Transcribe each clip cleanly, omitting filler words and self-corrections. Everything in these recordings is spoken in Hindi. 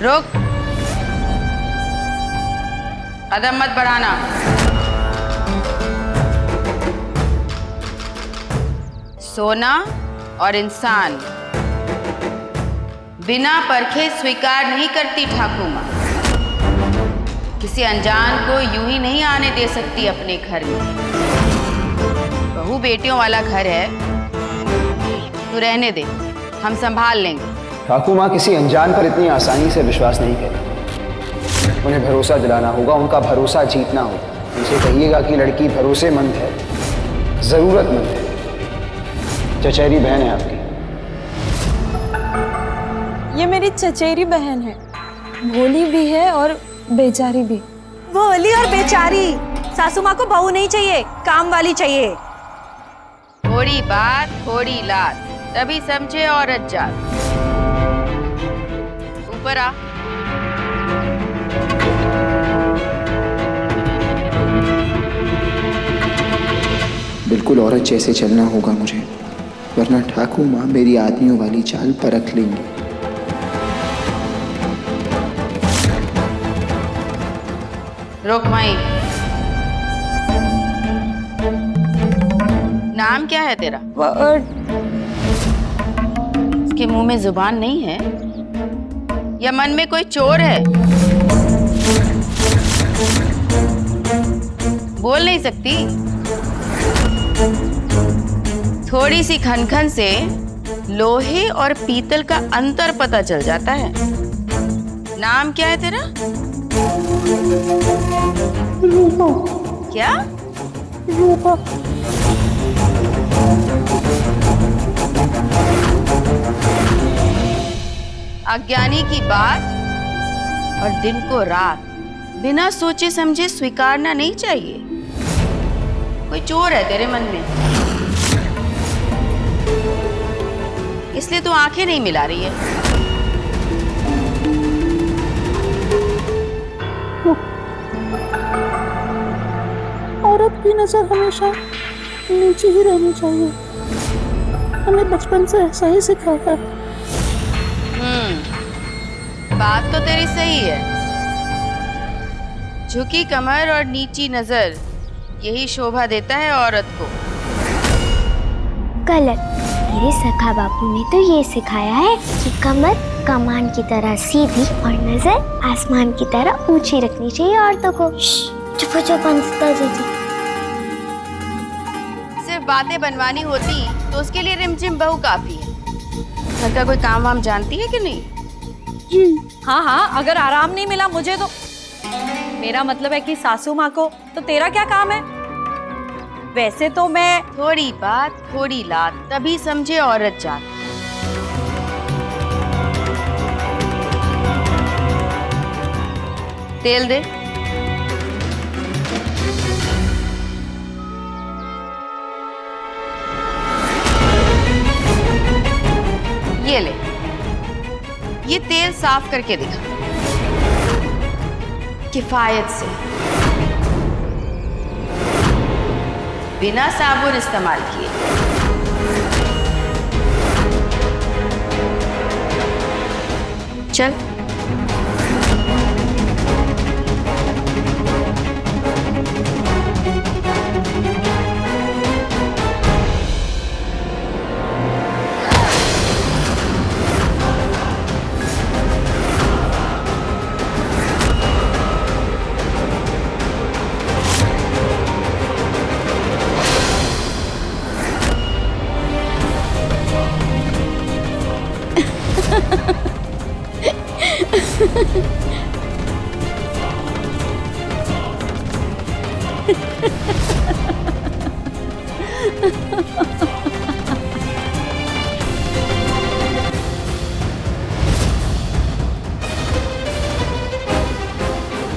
रुक, कदम मत बढ़ाना। सोना और इंसान बिना परखे स्वीकार नहीं करती ठाकुर माँ। किसी अनजान को यूं ही नहीं आने दे सकती अपने घर में। बहू बेटियों वाला घर है, तू रहने दे, हम संभाल लेंगे। ठाकुर माँ किसी अनजान पर इतनी आसानी से विश्वास नहीं करें। उन्हें भरोसा दिलाना होगा, उनका भरोसा जीतना होगा। उनसे कहिएगा कि लड़की भरोसेमंद है, जरूरतमंद है, चचेरी बहन है आपकी। ये मेरी चचेरी बहन है, भोली भी है और बेचारी भी। भोली और बेचारी? सासू माँ को बहू नहीं चाहिए, काम वाली चाहिए। थोड़ी बात थोड़ी लात, तभी समझे औरत जात। ऊपर आ। बिल्कुल औरत जैसे चलना होगा मुझे, वरना ठाकुर माँ मेरी आदमियों वाली चाल परख लेंगी। रुक माई, नाम क्या है तेरा? इसके मुंह में जुबान नहीं है या मन में कोई चोर है? बोल नहीं सकती? थोड़ी सी खनखन से लोहे और पीतल का अंतर पता चल जाता है। नाम क्या है तेरा? रूपा। क्या? रूपा। अज्ञानी की बात और दिन को रात बिना सोचे समझे स्वीकारना नहीं चाहिए। कोई चोर है तेरे मन में, इसलिए तू आंखें नहीं मिला रही है। औरत की नजर हमेशा नीचे ही रहनी चाहिए, हमें बचपन से ऐसा ही सिखाया है। बात तो तेरी सही है। झुकी कमर और नीची नजर यही शोभा देता है औरत को। गलत। मेरे सखा बापू ने तो ये सिखाया है कि कमर कमान की तरह सीधी और नजर आसमान की तरह ऊंची रखनी चाहिए औरतों को। चुप चुप अंशिता जीजी। सिर्फ बातें बनवानी होती तो उसके लिए रिमझिम बहू काफी है। घर का कोई काम वाम जानती है कि नहीं? हाँ हाँ, अगर आराम नहीं मिला मुझे तो मेरा मतलब है कि सासू माँ को, तो तेरा क्या काम है? वैसे तो मैं थोड़ी बात थोड़ी लात, तभी समझे औरत जात। तेल दे। ये ले, ये तेल साफ करके दिखा, किफायत से, बिना साबुन इस्तेमाल किए। चल।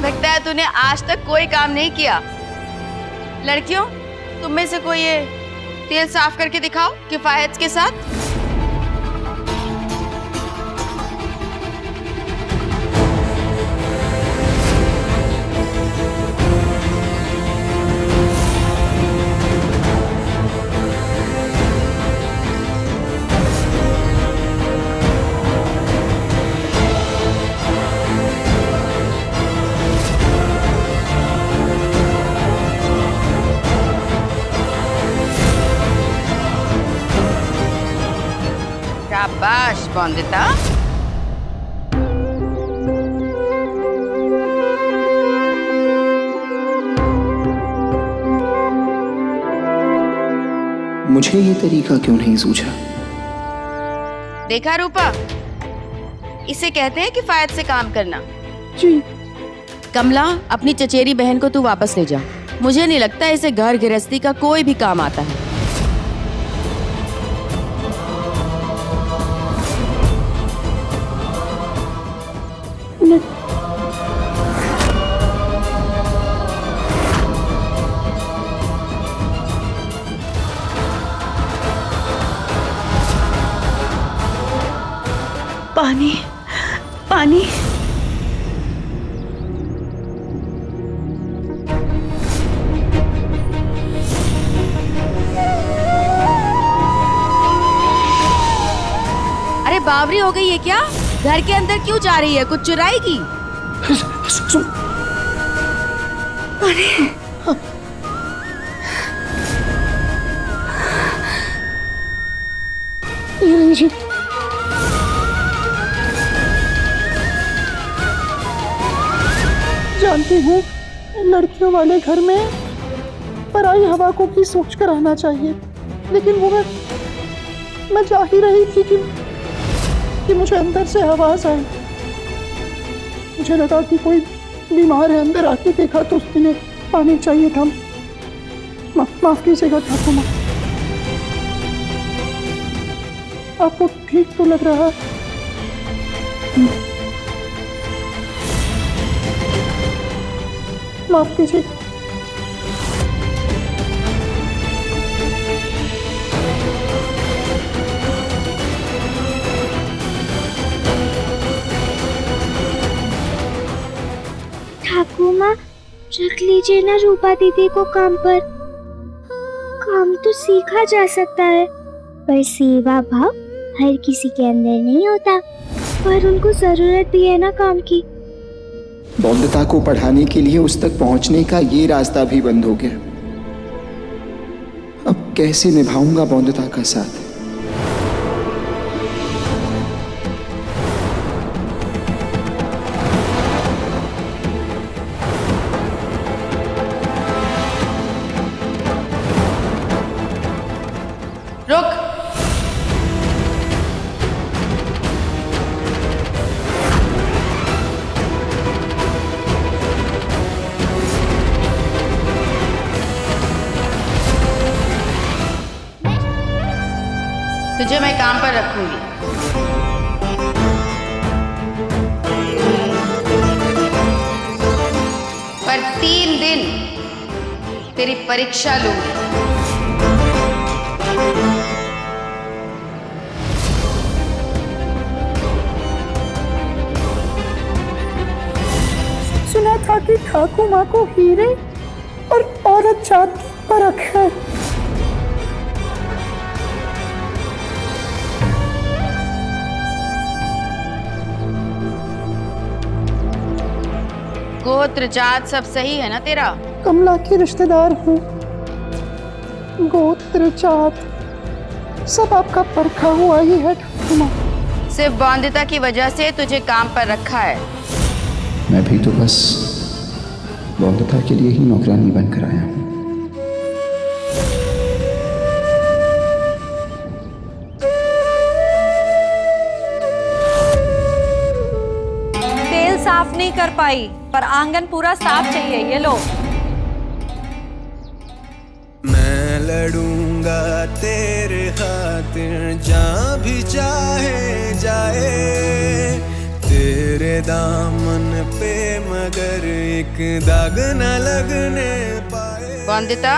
लगता है तूने आज तक कोई काम नहीं किया। लड़कियों, तुम में से कोई ये तेल साफ करके दिखाओ किफायत के साथ। वंदिता, मुझे ये तरीका क्यों नहीं सूझा? देखा रूपा, इसे कहते हैं किफायत से काम करना। जी कमला, अपनी चचेरी बहन को तू वापस ले जा। मुझे नहीं लगता इसे घर गृहस्थी का कोई भी काम आता है। नहीं, पानी पानी। अरे बावरी हो गई है क्या? घर के अंदर क्यों जा रही है? कुछ चुराएगी? सुन, ये लीजिए। जानती हूँ लड़कियों वाले घर में पराई हवा को भी सोच कर आना चाहिए, लेकिन वो मैं जा ही रही थी कि मुझे अंदर से आवाज आई। मुझे लगा कि कोई बीमार है, अंदर आके देखा तो उसके लिए पानी चाहिए था। माफ कीजिएगा ठाकुर माँ, आपको ठीक तो लग रहा है? माफ कीजिए। ठाकुर माँ, रख लीजिए ना रूपा दीदी को काम पर। काम तो सीखा जा सकता है, पर सेवा भाव हर किसी के अंदर नहीं होता, पर उनको जरूरत भी है ना काम की। वंदिता को पढ़ाने के लिए उस तक पहुंचने का ये रास्ता भी बंद हो गया। अब कैसे निभाऊंगा वंदिता का साथ? रुक। तुझे मैं काम पर रखूंगी। पर 3 दिन तेरी परीक्षा लूंगी। सुना था कि ठाकुर माँ को हीरे और औरत जात की परख है। गोत्र जात सब सही है ना तेरा? कमला की रिश्तेदार हूँ, गोत्र जात सब आपका परखा हुआ ही है ठाकुर माँ। सिर्फ वंदिता की वजह से तुझे काम पर रखा है। मैं भी तो बस वंदिता के लिए ही नौकरानी बनकर आया हूँ। तेल साफ नहीं कर पाई, पर आंगन पूरा साफ चाहिए। ये लो। मैं लड़ूंगा तेरे खातिर जहाँ भी चाहे जाए, तेरे दामन पे मगर एक दाग न लगने पाए। वंदिता,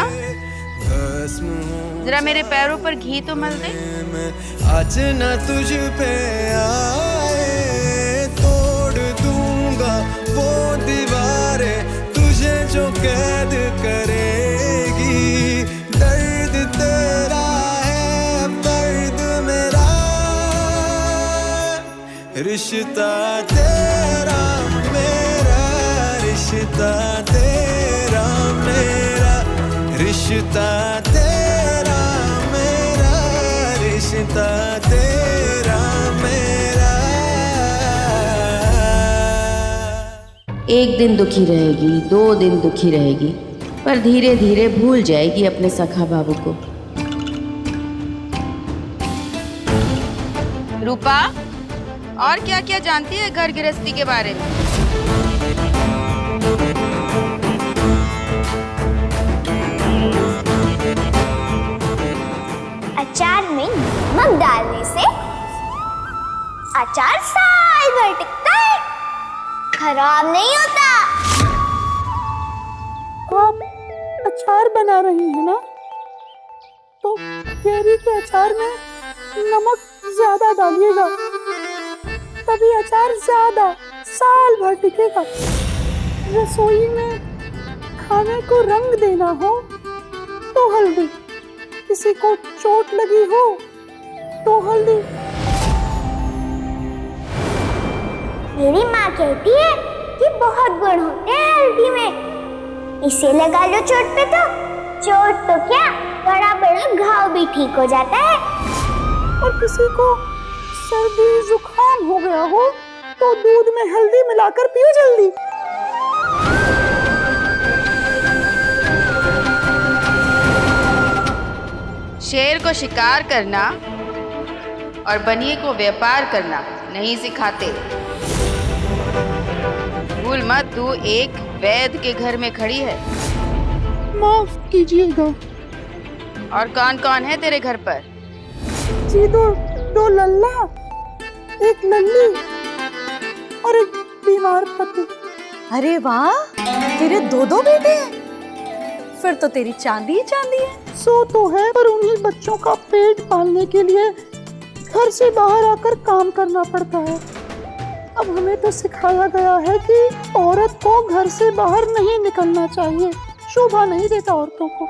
भस्म हो जरा मेरे पैरों पर घी तो मल दे। मैं आज न तुझ पे आए, तोड़ दूंगा वो दीवारें तुझे जो कैद करेगी। दर्द तेरा है अब दर्द मेरा, रिश्ता तेरा मेरा, रिश्ता तेरा मेरा, रिश्ता तेरा मेरा, रिश्ता तेरा मेरा। एक दिन दुखी रहेगी, 2 दिन दुखी रहेगी, पर धीरे धीरे भूल जाएगी अपने सखा बाबू को। रूपा, और क्या क्या जानती है घर गृहस्थी के बारे में? अचार में नमक डालने से अचार साल भर टिकता है, खराब नहीं होता। आप अचार बना रही है ना, तो कैरी के अचार में नमक ज्यादा डालिएगा, तभी अचार ज्यादा साल भर टिकेगा। रसोई में खाने को रंग देना हो तो हल्दी, किसी को चोट लगी हो तो हल्दी। मेरी माँ कहती है कि बहुत गुण होते हैं हल्दी में, इसे लगा लो चोट पे तो चोट तो क्या, बड़ा बड़ा घाव भी ठीक हो जाता है। और किसी को सर्दी जुकाम हो गया हो तो दूध में हल्दी मिलाकर पियो जल्दी। शेर को शिकार करना और बनिए को व्यापार करना नहीं सिखाते। भूल मत, तू एक वैद्य के घर में खड़ी है। माफ कीजिएगा और कौन कौन है तेरे घर पर? जी, दो लल्ला, एक लल्ली और एक बीमार पति। अरे वाह, तेरे 2 बेटे हैं, फिर तो तेरी चांदी ही चांदी है। सो तो है, पर उन्हीं बच्चों का पेट पालने के लिए घर से बाहर आकर काम करना पड़ता है। अब हमें तो सिखाया गया है कि औरत को घर से बाहर नहीं निकलना चाहिए, शोभा नहीं देता औरतों को।